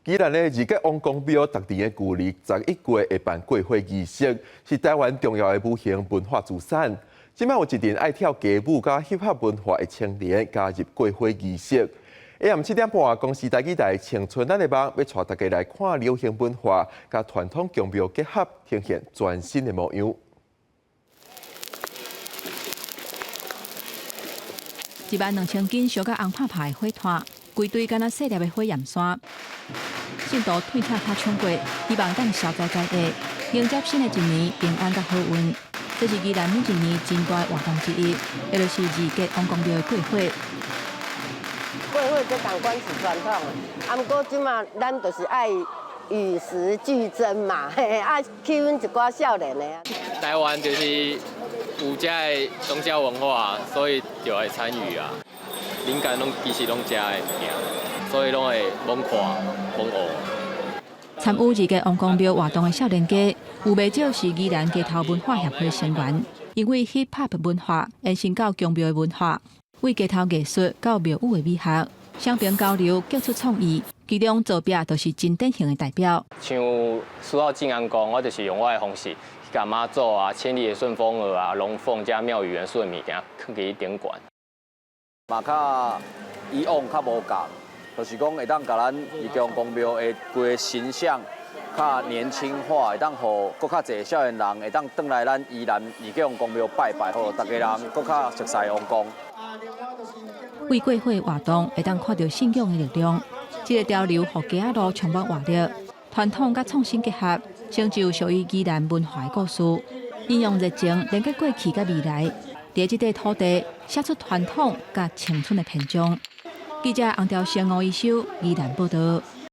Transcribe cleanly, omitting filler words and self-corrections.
宜兰的二个王公庙特定的旧历11月会办过火仪式，是台湾重要的武行文化资产。即摆有一阵爱跳街舞加 hiphop 文化的青年加入过火仪式。下午7点半，公司台记台青春咱的网要带大家来看流行文化加传统宫庙结合，呈现全新的模样。一万2000斤烧甲红拍拍的火炭，规堆敢若细粒的火焰山。信徒退拆卡冲过，希望当消灾在地，迎接新的一年平安甲好运。这是宜兰每一年真大的活动之一，也就是二节王公庙的过火。过火这同款是传统，啊，毋过即马咱就是爱与时俱增嘛，爱吸引一寡少年的啊。台湾就是有遮的宗教文化，所以就会参与啊。灵感其实拢遮的物件，所以拢会猛看猛学。参与二节王公庙活动的少年家，有不少是宜兰街头文化协会成员，因为 hiphop 文化延伸到宫庙的文化，为街头艺术到庙宇的美学，双边交流，激出创意。其中作品就是真典型的代表。像苏澳静安宫，我就是用我的方式，甲妈祖啊、千里的顺风耳啊、龙凤加庙宇元素的物件，放伫顶馆。嘛较以往较无共，就是讲会当甲咱宜江公庙的规个形象较年轻化，会当互搁较侪少年人会当转来咱宜兰宜江公庙拜拜，互大家人搁较熟悉王公。为过火活动会当看到信仰的力量，这个潮流互街仔路充满活力，传统甲创新结合，成就属于宜兰文化的故事，应用热情连接过去甲未来，在这块土地写出传统甲青春的篇章。记者洪兆生、吴一修，宜兰报道。